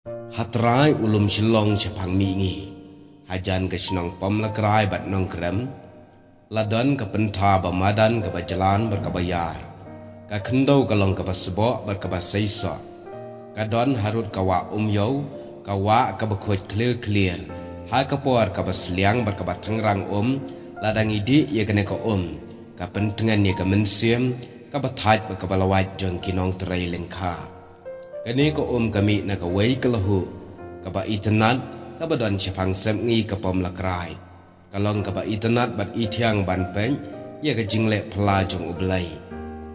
Hatrai ulum shilong chapang mingi. Hajan ke sinong pom lakrai bat nong krem. Ladan ke pentha bamadan ke bajalan berkabayar. Ka kendau kalong ke basbo berkabasaiso. Kadon harut kawa yau, kawa ke bakut clear. Ha kapor ke basliang berkabatangrang ladang idi ia kena ke Ka pentengan ia ke mensiam, ka bathaj berkabalawat jong kinong terai lengka. Kani ko kami na kaway kalahu, kaba itanat, kaba don siyapang semngi kapom lakray. Kalong kaba itanat bat itiang banpeng, ya ka jingle pala jong ublay.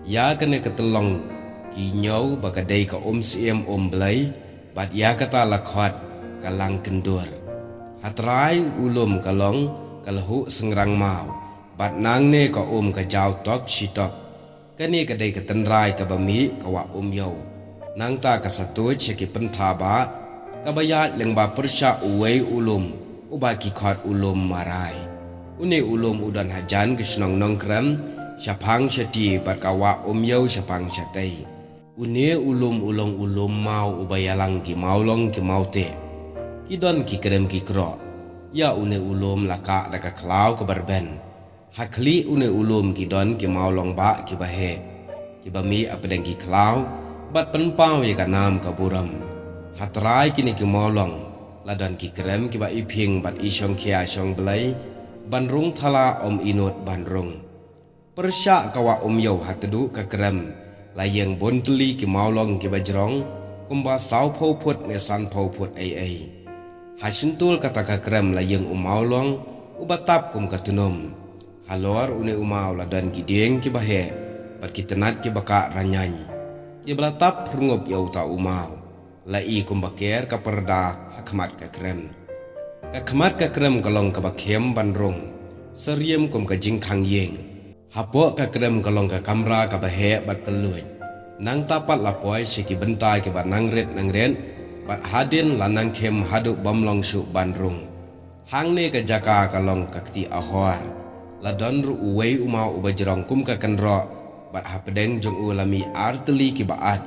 Ya kani katelong kinyaw bagaday ka siem blay, bat ya kata lakhot kalang kendur. Hatray ulum kalong kalahu sengrang mau, bat nang ne ka ka jaw tok shitok. Kani kaday katenray kabami kawa yaw. Nang ta kasatu ceki pentaba kabayat lengba persya uwei ulum ubaki khot ulum marai uni ulum udan hajan kisnong nongkrem syapang syati bat kawa yau syapang syatai uni ulum mau ubayalang ki maulong ki maute kidon ki krem ki kro ya uni ulum laka daka klau ke berben hakli uni ulum kidon ki maulong ba ki bahe ki bami apedeng ki klau bat penpau ya kanam kaburam hatrai kini ki molong ladan ki krem ki ba iping bat isyong kia syong belai banrung thala inut banrung persya kawa yau hatudu ka krem layeng bonteli ki molong ki bajrong kumba sau phau phut ne san phau phut ai hasintul kata ka krem layeng molong ubatap kum katunum halor une umau ladan ki deng ki bahe bat ki tenat ki baka ranyany ia belatap rungup yau ta umau. Lai kumbaker ka perda hakmat ka krem. Kakmat ka krem kalong ka bakem bandrung. Seriem kum ka jingkang yeng. Hapok ka krem kalong ka kamra ka bahe bat teluj. Nang tapat lapoy siki bentai ke bat nangret bat hadin lanang kem haduk bamlong syuk bandrung. Hang ne ka jaka kalong ka kti ahor. Ladon ru uwei umau ubajrong kum ka kenro. Bat hapedeng jong ulami arteli ki baat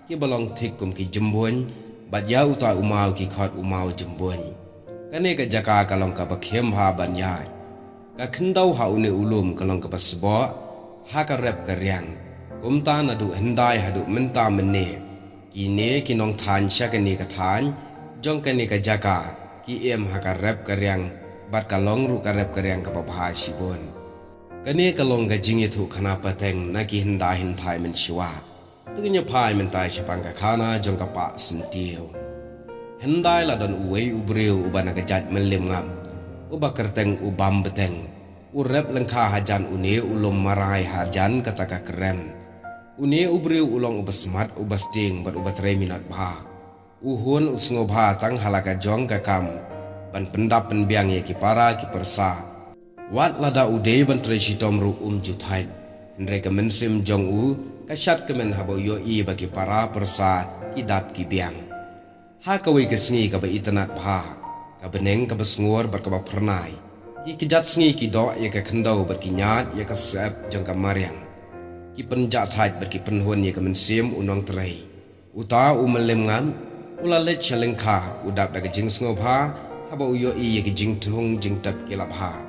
ki balong thik kum ki jembun bat ya uta umau ki khot umau jembun kane ka jaka kalong ka bakhem ha ban ya ka khendau ha une ulum kalong ka basbo ha ka rep ka riang kum ta na du hendai hadu menta menne ki ne ki nong than sha ka ni ka than jong ka ni ka jaka ki em ha ka rep ka riang bat kalong ru ka rep ka riang ka pa sibon kani kalong ga jingi thu khana pateng na ki hinda hin thai men shiwa tunya phai men tai chapang ka khana jong ka pa sintiu hendai la don uwei ubreu ubana ka jat melim ngam ubakar teng ubam beteng urep lengkha hajan une ulum marai hajan kata ka krem une ubreu ulong ubasmat ubasting bat ubatre minat bha uhun usngo bha tang halaka jong ka kam ban pendap penbiang ye ki para ki persa Wat lada udai bantre shitom ru juthai. Nreka mensim jong kasyat kemen habo yo bagi para persa kidap ki biang. Ha kawi kesngi ka ba itanat pha. Ka beneng ka besngur berkaba pernai. Ki kejat sngi ki do ye ka kendau berkinyat ye ka sep jong ka mariang. Ki penjat haj berki penhun ye ka mensim unong terai. Uta umelem ngam ulalet chalengkha udap daga jing sngopa habo yo ye ka jing tung jing tap kilap ha.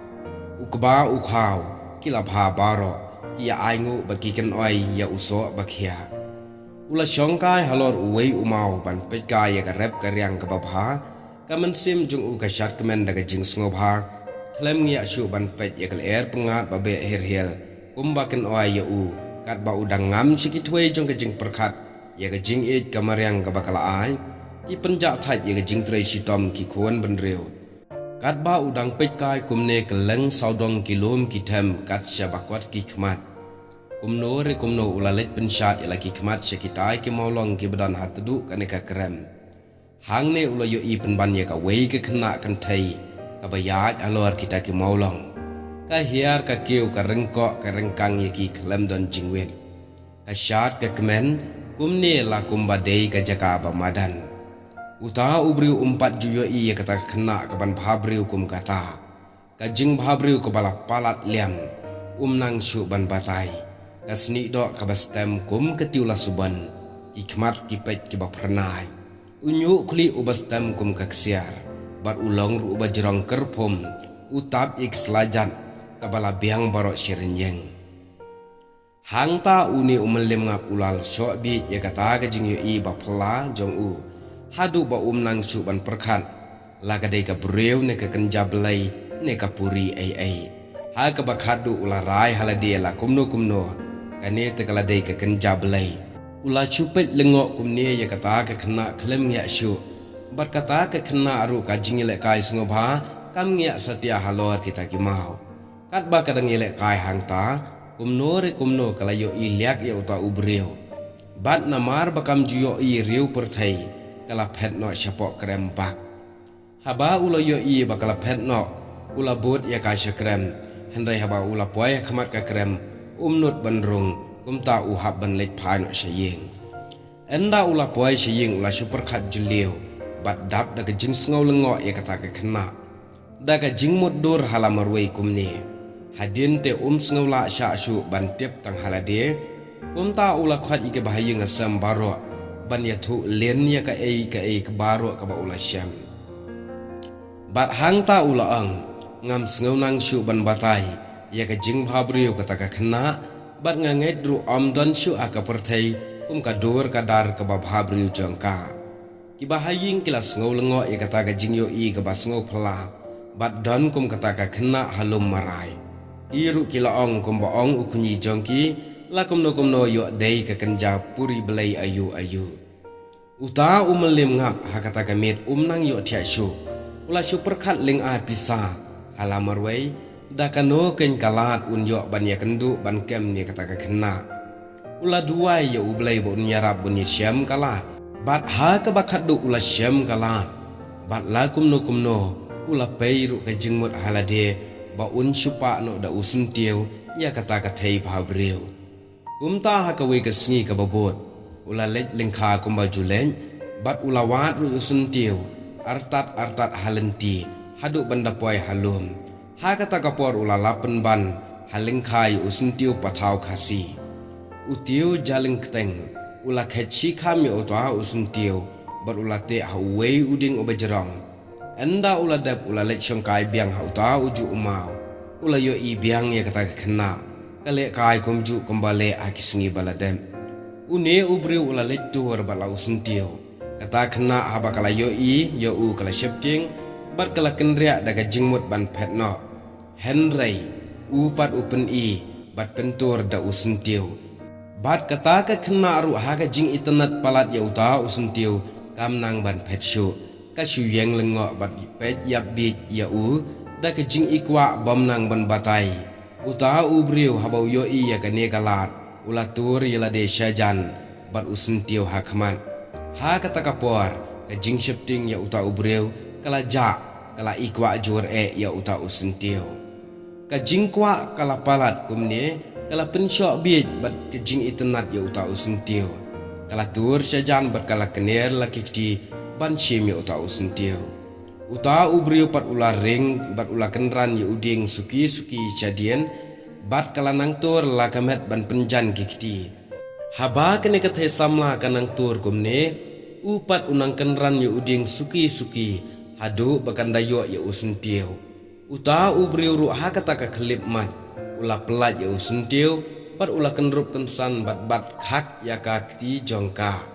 Ukba ukhaw kila bha baro ya aingu bagikan oi ya uso bakhia ula shongkai halor uwei umau ban peka ya garep karyang ka babha kamen sim jung ka shat kemen daga jing sngoba klem ngi asyu ban pet ya kler pengat babe herhel kumbaken oi ya kat ba udang ngam sikitwe jong ka jing perkhat ya ka jing it kamaryang ka bakala ai ki penjak thaj ya ka jing trei sitom ki khon benreu kat ba udang pekai kumne keleng saudong kilom kitem kat syabakwat ki khmat kumno re kumno ulalet pensat ila ki khmat sekitai ki maulong ki badan hatudu kaneka krem hang ne ulayo i penban ye ka wei ke khna kan thai ka bayat alor kita ki maulong ka hiar ka keu ka rengko ka rengkang ye ki klem don jingwet ka syat ka kemen kumne la kumbadei ka jaka ba madan Uta ubriu umpat juyo iya kata kena kapan bhabriu kum kata. Kajing bhabriu kebala palat liam. Nang syuk ban batai. Kasni dok kabastem kum ketiula suban. Ikmat kipet kibak pernai. unyu kli ubastam kum kaksiar bat ulong ru ubajrong kerpum utap ik selajat kabala biang barok shirinyeng hang ta uni umelim ngap ulal syok bi ya kata ka jing yo i ba phla jong u hadu ba nang chu ban perkhat la ka dei ka breu ne ka kenja blai ne ka puri ai ha ka ba khadu ularai halade la kumno kane te kala dei ka kenja blai ula chupet lengok kumne ya kata ka khna khlem ya shu bat kata ka khna aru ka jing le kai sngobha kam ngia satya halor kita ki mau kat ba ka dang le kai hang ta kumno kala yo i liak ya uta ubreu bat namar bakam juyo i riu perthai kala phet no chapok krem bak haba ulo yo i bakala phet no ula bot ya ka shakrem hendai haba ula poy khamat ka krem umnut bandrung kumta u hab ban lek phai no shayeng enda ula poy shayeng ula super khat juleu bat dap da ka jing sngaw lengo ya kata ka khna da ka jing mot dur halamarwei kumne hadin te sngaw sha shu ban tep tang halade kumta ula khat ike bahayeng asam baro ban ya thu len ya ka e ka baro ka ba ula sham bat hang ta ula ang ngam sngaw nang shu ban batai ya ka jing bhabriu ka ta ka khna bat nganget ru amdan shu aka perthai ka dur ka dar ka ba bhabriu jangka ki bahayeng kila sngaw lengo ya ka ta ka jing yo i ka ba sngaw phla bat dan kum ka ta ka khna halum marai iru kila ong kumba ong ukunyi jongki la kumno yo dei ka kenja puri belai ayu uta umelim ngap hakata kamit nang yo thia shu ula shu perkhat ling ar pisa halamarwei da kano ken kalat un yo ban ya kendu ban kem ni kata ka kena ula duai yo belai bon nyarap bon syam kalat bat ha ka bakhat du ula syam kalat bat la kumno ula peiru ka jingmut halade ba syupa no da usentiu ya kata ka thei bhabreu kumta ha ka we ka sngi ka babot ula lek lengkha kumba julen bat ula wat ru usentiu artat halenti hadu banda poi halum ha kata ka por ula lapen ban halengkhai usentiu pathau khasi utiu jaleng kteng ula khachi kham yo to usentiu bat ula te ha we uding obajrong enda ula dap ula lek shongkai biang hauta uju umau ula yo i biang ya kata khna kale kai komju kombale akisngi baladem une ubri ula lek tur bala usentiu kata khna haba kala yo i yo u kala shepting bat kala kenria daga jingmut ban phetno henrei upat upen i bat pentur da usentiu bat kata ka khna ru ha ga jing internet palat ya uta usentiu kamnang ban phetshu ka shu yeng lengo bat pet yap bi ya u da ka jing ikwa bom nang ban batai uta ubriu habau yo i ya ka ne kalat ula tur yala de shajan bat usentiu ha khman ha kata ka por ka jing shifting ya uta ubriu kala ja kala ikwa jur ya uta usentiu ka jing kwa kala palat kumne kala pensyok bi bat ka jing internet ya uta usentiu kala tur shajan bat kala kener lakikti ban shim ya uta usentiu uta ubriu pat ula ring bat ula kenran ya uding suki chadien bat kala nang tur la kamet ban penjan kikti haba kene kathe samla kanang tur kumne upat unang kenran ya uding suki hadu bakandayo ya usentiu uta ubriu ru ha kata ka klip mat ula pelat ya usentiu pat ula kenrup kensan bat khak ya ka kti jongka